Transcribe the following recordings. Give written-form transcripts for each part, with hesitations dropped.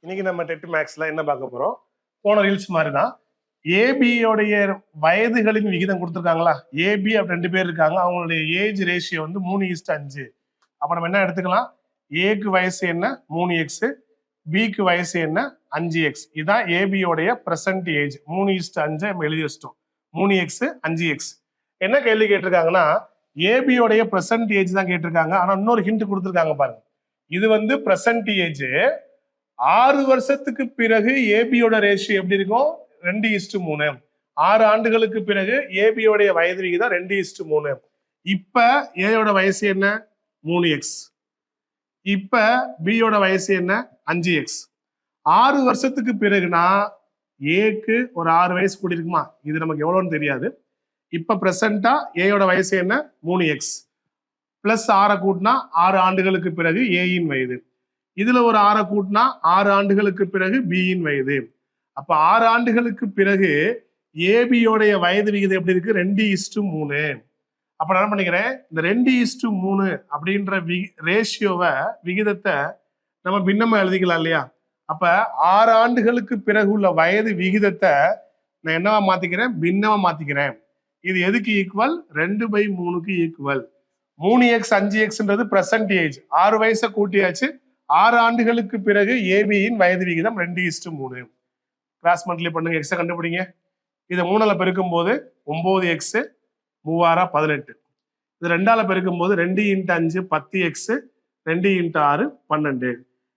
இன்னைக்கு நம்ம டெட் மேக்ஸ்ல என்ன பார்க்க போறோம்? போன ரீல்ஸ் மாதிரி தான். ஏபியோடைய வயதுகளின் விகிதம் கொடுத்துருக்காங்களா? ஏபி அப்படி 2 பேர் இருக்காங்க. அவங்களுடைய ஏஜ் ரேஷியோ வந்து 3:5. அப்ப நம்ம என்ன எடுத்துக்கலாம்? ஏக்கு வயசு என்ன? 3x, பிக்கு வயசு என்ன? 5x. இதுதான் ஏபியோடைய பிரசன்ட் ஏஜ். 3:5 நம்ம எழுதி வச்சிட்டோம். 3x 5x. என்ன கேள்வி கேட்டிருக்காங்கன்னா, ஏபியோடைய பிரசன்ட் ஏஜ் தான் கேட்டிருக்காங்க. ஆனா இன்னொரு ஹிண்ட் கொடுத்துருக்காங்க பாருங்க. இது வந்து பிரசன்ட் ஏஜ். 6 வருஷத்துக்கு பிறகு ஏபியோட ரேஷியோ எப்படி இருக்கும்? 2:3. 6 ஆண்டுகளுக்கு பிறகு ஏபியோடைய வயது விகிதம் 2:3. இப்ப ஏயோட வயசு என்ன? 3x. இப்ப பியோட வயசு என்ன? 5x. 6 வருஷத்துக்கு பிறகுனா ஏக்கு ஒரு 6 வயசு கூடி இருக்குமா? இது நமக்கு எவ்வளவுன்னு தெரியாது. இப்ப பிரசண்டா ஏயோட வயசு என்ன? 3x பிளஸ் 6 கூட்டினா 6 ஆண்டுகளுக்கு பிறகு ஏயின் வயது. இதுல ஒரு 6 கூட்டினா 6 ஆண்டுகளுக்கு பிறகு பியின் வயது. அப்ப 6 ஆண்டுகளுக்கு பிறகு ஏபியோடைய வயது விகிதம் எப்படி இருக்கு? 2:3. அப்ப நான் என்ன பண்ணிக்கிறேன், இந்த 2:3 அப்படின்ற ரேஷியோவை விகிதத்தை நம்ம பின்னமா எழுதிக்கலாம் இல்லையா? அப்ப 6 ஆண்டுகளுக்கு பிறகு உள்ள வயது விகிதத்தை நான் என்னவா மாத்திக்கிறேன்? பின்னமா மாத்திக்கிறேன். இது எதுக்கு ஈக்குவல்? 2/3க்கு ஈக்குவல். 3x 5xன்றது பிரசன்ட் ஏஜ். 6 வயசை கூட்டியாச்சு. 6 ஆண்டுகளுக்கு பிறகு ஏபியின் வயது விகிதம் 2:3. கிராஸ் மல்டிப்ளை பண்ணுங்க. எக்ஸை கண்டுபிடிங்க. இதை 3ஆல பெருக்கும் போது 9x 3 18. இது 2ஆல பெருக்கும் போது 2 × 5 10x 2 × 6 12.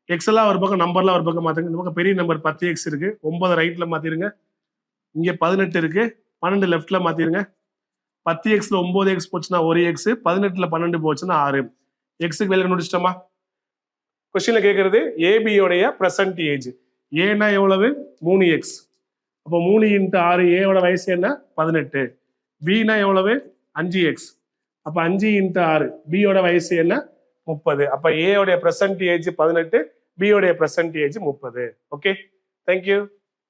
எக்ஸ் எல்லாம் ஒரு பக்கம், நம்பர்லாம் ஒரு பக்கம் மாத்துங்க. இந்த பக்கம் பெரிய நம்பர் 10x இருக்கு. 9 ரைட்ல மாத்திருங்க. இங்க 18 இருக்கு. 12 லெஃப்ட்ல மாத்திருங்க. 10xல 9x போச்சுன்னா 1x, 18ல 12 போச்சுன்னா 6. எக்ஸுக்கு வேலை கண்டுபிடிச்சிட்டோமா? கொஸ்டின்ல கேட்கறது ஏபியோடைய பிரசன்ட் ஏஜ். ஏன்னா எவ்வளவு? 3x. அப்போ 3 × 6 ஏவோட வயசு என்ன? 18. பினா எவ்வளவு? 5x. அப்ப 5 × 6 பியோட வயசு என்ன? 30. அப்ப ஏயோடைய பிரசன்ட் ஏஜ் 18, பியோடைய பிரசன்ட் ஏஜ் 30. Okay, thank you.